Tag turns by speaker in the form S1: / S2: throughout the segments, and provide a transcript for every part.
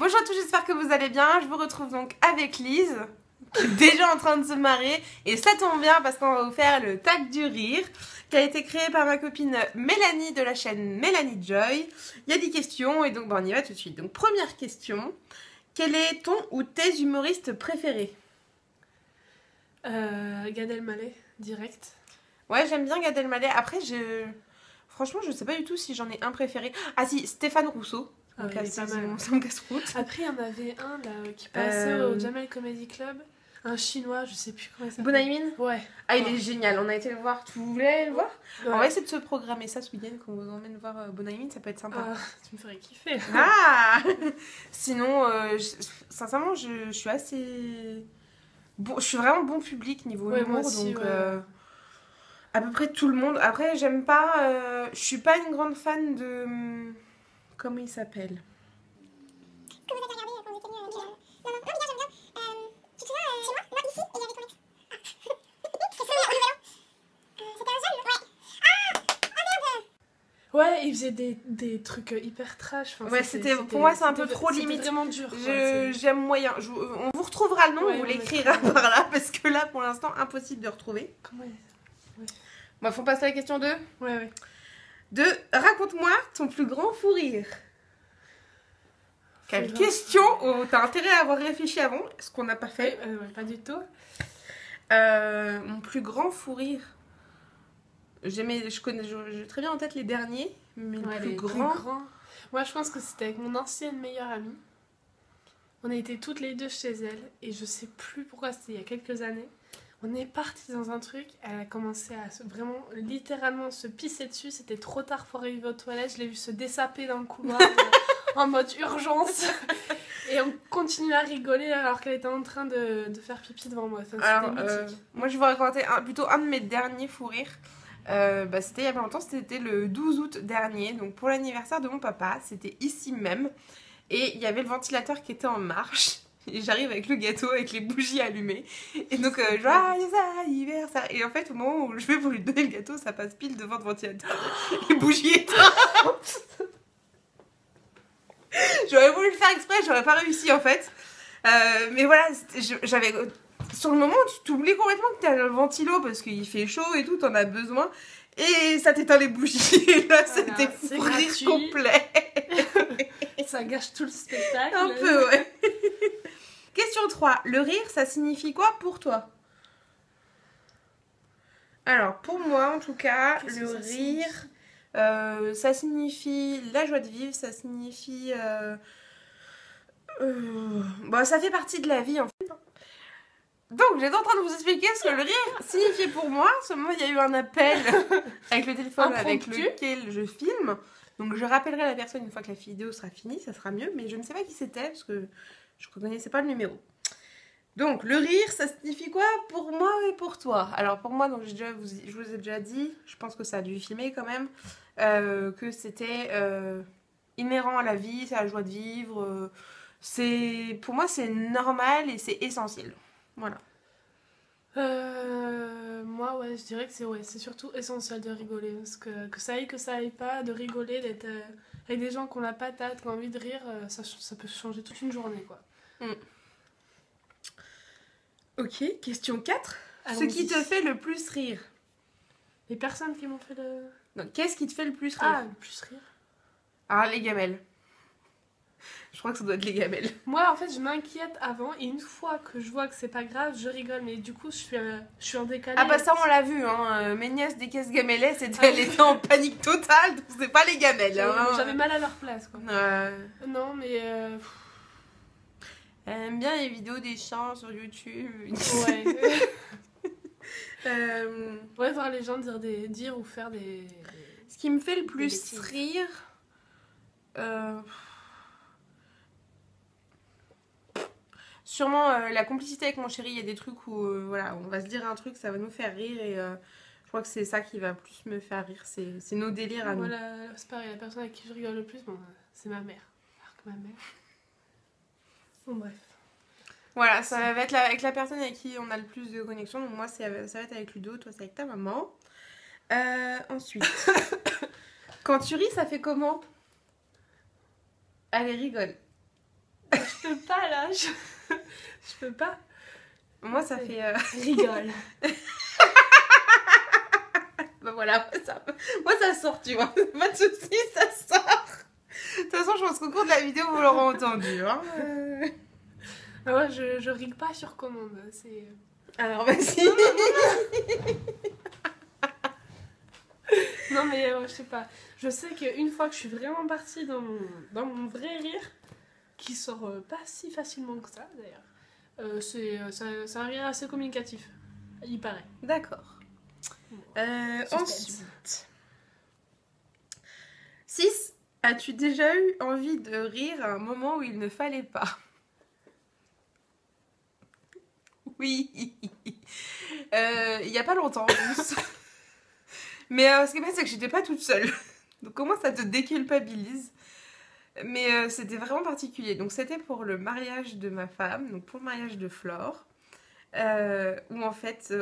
S1: Bonjour à tous, j'espère que vous allez bien. Je vous retrouve donc avec Lise, qui est déjà en train de se marrer. Et ça tombe bien parce qu'on va vous faire le tag du rire, qui a été créé par ma copine Mélanie de la chaîne Mélanie Joy. Il y a 10 questions et donc on y va tout de suite. Donc première question, quel est ton ou tes humoristes préférés?
S2: Gad Elmaleh, direct.
S1: Ouais, j'aime bien Gad Elmaleh. Après, franchement, je sais pas du tout si j'en ai un préféré. Ah si, Stéphane Rousseau.
S2: Ah oui,
S1: Ça
S2: pas mal.
S1: me casse-route.
S2: Après, il y en avait un là qui passait au Jamel Comedy Club. Un chinois, je sais plus comment il s'appelle.
S1: Bonaimin.
S2: Ouais.
S1: Ah, il est génial, on a été le voir. Tu voulais le voir?
S2: Ouais.
S1: On va essayer de se programmer ça ce week-end, qu'on vous emmène voir Bonaimin, ça peut être sympa.
S2: Ah, tu me ferais kiffer.
S1: Ah Sinon, sincèrement, je suis assez... Bon, je suis vraiment bon public niveau
S2: Ouais,
S1: humour,
S2: moi aussi,
S1: donc
S2: ouais.
S1: à peu près tout le monde. Après, j'aime pas... je suis pas une grande fan de... Comment il s'appelle?
S3: Que vous avez regardé quand vous étiez venus à Non, mais bien, j'aime bien. Tu te souviens, chez moi? Non, ici, et il y avait ton ex. Ah. C'était au Nouvel An. C'était un jeune? Ouais. Ah, merde.
S2: Ouais, il faisait des trucs hyper trash. Enfin,
S1: Ouais, pour moi, c'est un peu trop limite.
S2: C'était vraiment dur.
S1: J'aime moyen. On vous retrouvera le nom,
S2: Ouais,
S1: on vous
S2: on
S1: l'écrira
S2: l'écrira.
S1: par là, parce que là, pour l'instant, impossible de retrouver.
S2: Comment
S1: Bon, faut passer à la question 2.
S2: Ouais.
S1: 2. Raconte-moi ton plus grand fou rire. Quelle
S2: C'est
S1: question où t'as intérêt à avoir réfléchi avant, ce qu'on n'a pas fait.
S2: Ouais, pas du tout.
S1: Mon plus grand fou rire. Je connais j'ai très bien en tête les derniers, mais
S2: Ouais,
S1: le plus
S2: les
S1: grand.
S2: plus grands. Moi, je pense que c'était avec mon ancienne meilleure amie. On était toutes les deux chez elle et je sais plus pourquoi, c'était il y a quelques années. On est parti dans un truc, elle a commencé à vraiment littéralement se pisser dessus. C'était trop tard pour arriver aux toilettes. Je l'ai vu se dessaper dans le couloir en mode urgence. Et on continue à rigoler alors qu'elle était en train de faire pipi devant moi. Enfin,
S1: Alors,
S2: c'était mythique.
S1: moi je vais raconter plutôt un de mes derniers fous rires. C'était il y a pas longtemps, c'était le 12 août dernier, donc pour l'anniversaire de mon papa, c'était ici même. Et il y avait le ventilateur qui était en marche. Et j'arrive avec le gâteau, avec les bougies allumées. Et donc, joyeux anniversaire. Et en fait, au moment où je vais pour lui donner le gâteau, ça passe pile devant le ventilateur. Les bougies éteintes. J'aurais voulu le faire exprès, j'aurais pas réussi en fait. Mais voilà, j'avais... Sur le moment, tu t'oublies complètement que t'as le ventilo parce qu'il fait chaud et tout, t'en as besoin. Et ça t'éteint les bougies. Et là,
S2: Voilà,
S1: c'était
S2: c'est
S1: fou rire
S2: gratuit.
S1: complet.
S2: Ça gâche tout le spectacle.
S1: Un peu, ouais. Question 3. Le rire, ça signifie quoi pour toi? Alors, pour moi, en tout cas,
S2: Qu'est-ce
S1: le
S2: que ça
S1: rire, ça signifie la joie de vivre, ça signifie... Bon, ça fait partie de la vie, en fait. Donc, j'étais en train de vous expliquer ce que le rire signifiait pour moi. Seulement, il y a eu un appel avec le téléphone avec
S2: Impromptu.
S1: lequel je filme. Donc, je rappellerai la personne une fois que la vidéo sera finie, ça sera mieux. Mais je ne sais pas qui c'était parce que je ne reconnaissais pas le numéro. Donc, le rire, ça signifie quoi pour moi et pour toi? Alors, pour moi, donc, je vous ai déjà dit, je pense que ça a dû filmer quand même, que c'était inhérent à la vie, c'est la joie de vivre. Pour moi, c'est normal et c'est essentiel. Voilà.
S2: Moi, ouais, je dirais que c'est surtout essentiel de rigoler. Parce que ça aille pas, de rigoler, d'être avec des gens qui ont la patate, qui ont envie de rire, ça peut changer toute une journée, quoi.
S1: Ok, question 4. Ce
S2: Allons-y.
S1: qui te fait le plus rire.
S2: Les personnes qui m'ont fait le...
S1: Donc, qu'est-ce qui te fait le plus rire?
S2: Ah, le plus rire.
S1: Ah, les gamelles. Je crois que ça doit être les gamelles.
S2: Moi, en fait, je m'inquiète avant, et une fois que je vois que c'est pas grave, je rigole. Mais du coup, je suis en décalé.
S1: Ah bah ça on l'a vu, hein. Mes nièces des caisses gamelles, elle était en panique totale, donc c'est pas les gamelles. Hein.
S2: J'avais mal à leur place, quoi. Non, mais...
S1: Elle aime bien les vidéos des chiens sur YouTube.
S2: Ouais.
S1: Euh,
S2: Ouais, voir les gens dire ou faire des...
S1: Ce qui me fait le
S2: Des
S1: plus
S2: bêtises.
S1: rire... Sûrement la complicité avec mon chéri, il y a des trucs où voilà, on va se dire un truc, ça va nous faire rire et je crois que c'est ça qui va plus me faire rire, c'est nos délires à nous.
S2: Voilà, c'est pareil, la personne avec qui je rigole le plus, bon, c'est ma mère. Alors que ma mère... Bon, bref.
S1: Voilà, ça va être avec la personne avec qui on a le plus de connexion, donc moi ça va être avec Ludo, toi c'est avec ta maman. Ensuite, quand tu ris, ça fait comment? Allez, rigole.
S2: Je peux pas là, je peux pas.
S1: Moi, ça fait...
S2: Rigole.
S1: Bah voilà, moi ça sort, tu vois. Pas de soucis, ça sort. De toute façon, je pense qu'au cours de la vidéo, vous l'aurez entendu. Hein.
S2: Ah ouais, je rig pas sur commande. C'est...
S1: Alors, vas-y.
S2: Non mais je sais pas. Je sais qu'une fois que je suis vraiment partie dans mon vrai rire, qui sort pas si facilement que ça d'ailleurs, c'est un rire assez communicatif, il paraît.
S1: D'accord.
S2: Suspense.
S1: Ensuite. 6. As-tu déjà eu envie de rire à un moment où il ne fallait pas? Oui. Il y a pas longtemps en plus. Mais ce qui est passé, c'est que j'étais pas toute seule. Donc au moins ça te déculpabilise. Mais c'était vraiment particulier. Donc c'était pour le mariage de ma femme, donc pour le mariage de Flore. Où en fait,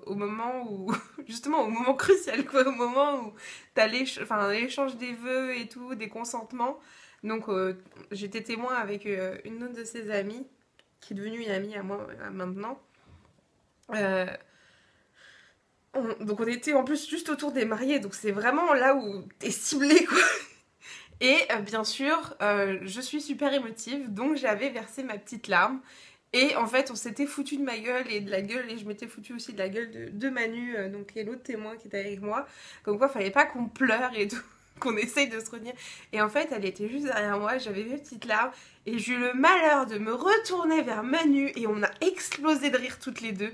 S1: au moment où, justement au moment crucial, quoi, au moment où t'as l'échange des vœux et tout, des consentements. Donc j'étais témoin avec une autre de ses amies, qui est devenue une amie à moi maintenant. Donc on était en plus juste autour des mariés, donc c'est vraiment là où t'es ciblée, quoi. Et bien sûr, je suis super émotive, donc j'avais versé ma petite larme. Et en fait, on s'était foutu de ma gueule et de la gueule, et je m'étais foutu aussi de la gueule de Manu, donc qui est l'autre témoin qui était avec moi. Comme quoi, fallait pas qu'on pleure et tout, qu'on essaye de se retenir. Et en fait, elle était juste derrière moi, j'avais mes petites larmes, et j'ai eu le malheur de me retourner vers Manu, et on a explosé de rire toutes les deux.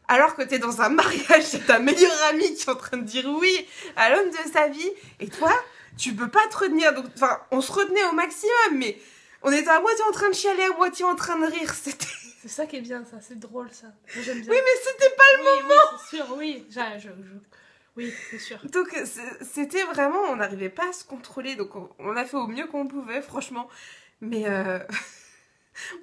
S1: Alors que t'es dans un mariage, c'est ta meilleure amie qui est en train de dire oui à l'homme de sa vie, et toi, tu peux pas te retenir. Donc, enfin, on se retenait au maximum, mais on était à moitié en train de chialer, à moitié en train de rire. C'était...
S2: C'est ça qui est bien, ça, c'est drôle ça. Moi, j'aime bien.
S1: Oui, mais c'était pas le moment.
S2: Oui, c'est sûr, oui. Oui, c'est sûr.
S1: Donc, c'était vraiment, on n'arrivait pas à se contrôler. Donc, on a fait au mieux qu'on pouvait, franchement. Mais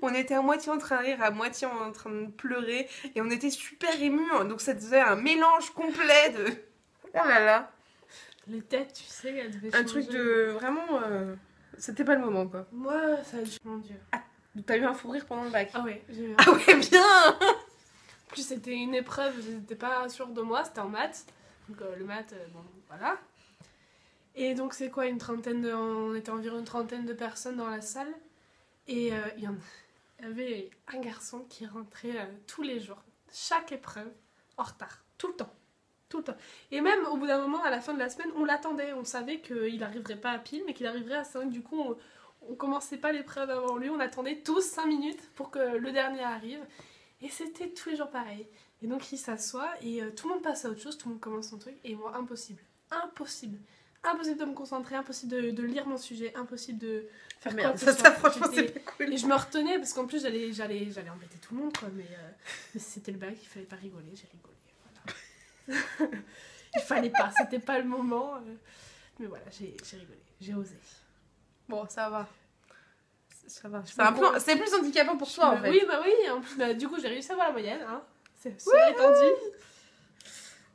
S1: on était à moitié en train de rire, à moitié en train de pleurer. Et on était super émus. Donc, ça faisait un mélange complet de... Oh là là.
S2: Les têtes, tu sais, elles devaient
S1: Un
S2: changer.
S1: truc de... Vraiment... C'était pas le moment, quoi.
S2: Moi, ça a dû... Mon Dieu.
S1: T'as eu un fou rire pendant le bac?
S2: Ah ouais, j'ai eu un...
S1: Ah ouais, bien.
S2: En plus, c'était une épreuve, j'étais pas sûre de moi, c'était en maths. Donc le maths, bon, voilà. Et donc c'est quoi, on était environ une trentaine de personnes dans la salle. Et il y avait un garçon qui rentrait tous les jours, chaque épreuve, en retard, tout le temps. Tout le temps. Et même au bout d'un moment, à la fin de la semaine, on l'attendait. On savait qu'il n'arriverait pas à pile, mais qu'il arriverait à 5. Du coup, on commençait pas l'épreuve avant lui. On attendait tous 5 minutes pour que le dernier arrive. Et c'était tous les jours pareil. Et donc, il s'assoit et tout le monde passe à autre chose. Tout le monde commence son truc. Et moi, impossible. Impossible. Impossible de me concentrer. Impossible de lire mon sujet. Impossible de faire quoi que ce soit.
S1: Ça, franchement, c'est pas cool.
S2: Et je me retenais parce qu'en plus, j'allais embêter tout le monde, quoi. Mais c'était le bac, il fallait pas rigoler. J'ai rigolé. Il fallait pas, c'était pas le moment. Mais voilà, j'ai rigolé, j'ai osé.
S1: Bon, ça va. Ça va.
S2: Bon,
S1: C'est plus handicapant pour toi, en fait.
S2: Oui, bah oui, en plus, du coup, j'ai réussi à avoir la moyenne. Hein. Cela étant dit.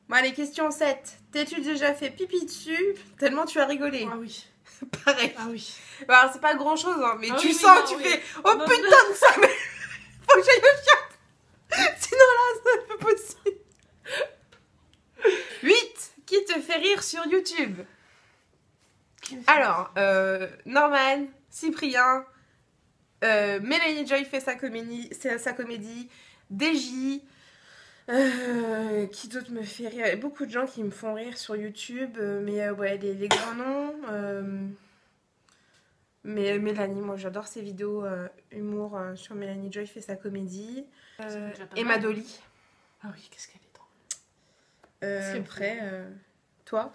S1: Bon, allez, question 7. T'es-tu déjà fait pipi dessus tellement tu as rigolé?
S2: Ah oui.
S1: Pareil.
S2: Ah oui.
S1: Alors, c'est pas grand-chose, hein, mais
S2: Ah
S1: tu
S2: oui,
S1: sens,
S2: non,
S1: tu
S2: oui.
S1: fais « Oh
S2: Non,
S1: putain de ça, mais faut que j'aille au chat. Sinon là, c'est pas possible. » 8. Qui te fait rire sur YouTube? Alors, Norman, Cyprien, Mélanie Joy fait sa comédie, DJ, qui d'autre me fait rire? Il y a beaucoup de gens qui me font rire sur YouTube, mais ouais, les grands noms. Mais Mélanie, moi j'adore ses vidéos humour sur Mélanie Joy fait sa comédie. Emma Dolly.
S2: Ah oui, qu'est-ce qu'elle est drôle.
S1: Après, toi?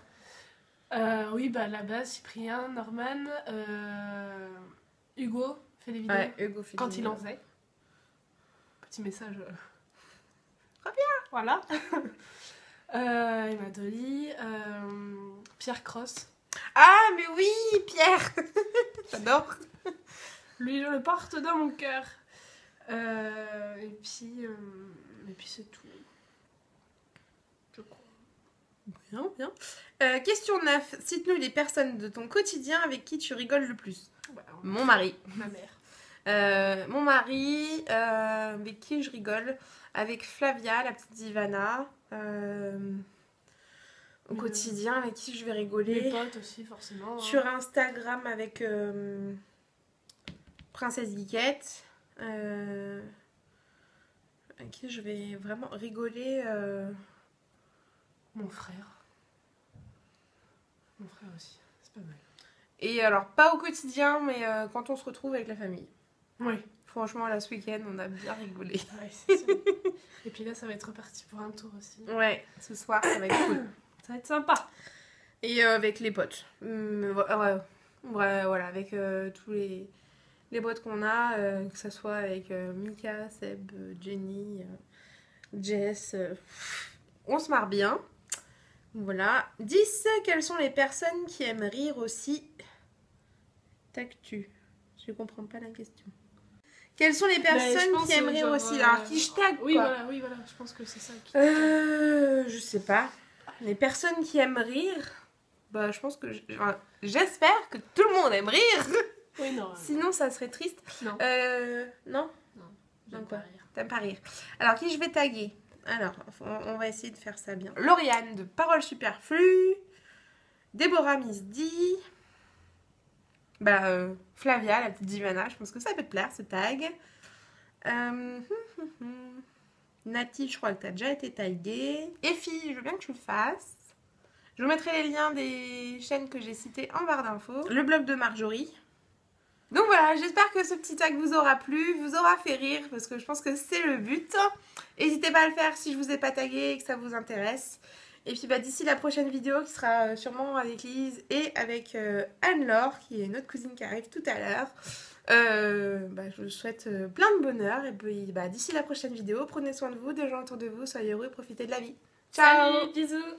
S2: Oui, bah là-bas, Cyprien, Norman, Hugo fait des vidéos.
S1: Ouais, Hugo fait
S2: quand
S1: des
S2: il en
S1: vidéos.
S2: faisait. Petit message.
S1: Très bien.
S2: Voilà. Emma Dolly, Pierre Cross.
S1: Ah, mais oui, Pierre. J'adore.
S2: Lui, je le porte dans mon cœur. Et puis c'est tout. Je crois.
S1: Bien, bien. Question 9. Cite-nous les personnes de ton quotidien avec qui tu rigoles le plus.
S2: Bah,
S1: Mon mari.
S2: ma mère.
S1: Mon mari, avec qui je rigole, avec Flavia, la petite Ivana, au quotidien, avec qui je vais rigoler.
S2: Les potes aussi, forcément.
S1: Sur Instagram avec Princesse Geekette, avec qui je vais vraiment rigoler.
S2: Mon frère. Mon frère aussi, c'est pas mal.
S1: Et alors, pas au quotidien, mais quand on se retrouve avec la famille.
S2: Oui.
S1: Franchement, là, ce week-end, on a bien rigolé.
S2: Ouais, c'est ça. Et puis là, ça va être reparti pour un tour aussi.
S1: Ouais, ce soir, ça va être cool.
S2: Ça va être sympa.
S1: Et avec les potes. Voilà, avec tous les potes qu'on a, que ce soit avec Mika, Seb, Jenny, Jess. On se marre bien. Voilà. 10. Quelles sont les personnes qui aiment rire aussi? Tac-tu. Je comprends pas la question. Quelles sont les personnes qui aiment rire aussi? Alors, qui je tag,
S2: oui,
S1: quoi.
S2: oui, voilà, je pense que c'est ça.
S1: Je sais pas. Les personnes qui aiment rire, bah, je pense que... J'espère que tout le monde aime rire.
S2: Oui, non.
S1: Sinon, ça serait triste.
S2: Non.
S1: Non?
S2: J'aime
S1: quoi
S2: pas rire.
S1: T'aimes pas rire. Alors, qui je vais taguer? Alors, on va essayer de faire ça bien. Lauriane de Paroles Superflues. Déborah Misdi. Bah, Flavia, la petite Divana. Je pense que ça peut te plaire, ce tag. Nati, je crois que t'as déjà été taguée. Effie, je veux bien que tu le fasses. Je vous mettrai les liens des chaînes que j'ai citées en barre d'infos. Le blog de Marjorie. Donc voilà, j'espère que ce petit tag vous aura plu, vous aura fait rire, parce que je pense que c'est le but. N'hésitez pas à le faire si je vous ai pas tagué et que ça vous intéresse. Et puis bah, d'ici la prochaine vidéo qui sera sûrement avec Lise et avec Anne-Laure, qui est notre cousine qui arrive tout à l'heure. Je vous souhaite plein de bonheur. Et puis bah, d'ici la prochaine vidéo, prenez soin de vous, des gens autour de vous, soyez heureux et profitez de la vie. Ciao!
S2: Salut, bisous!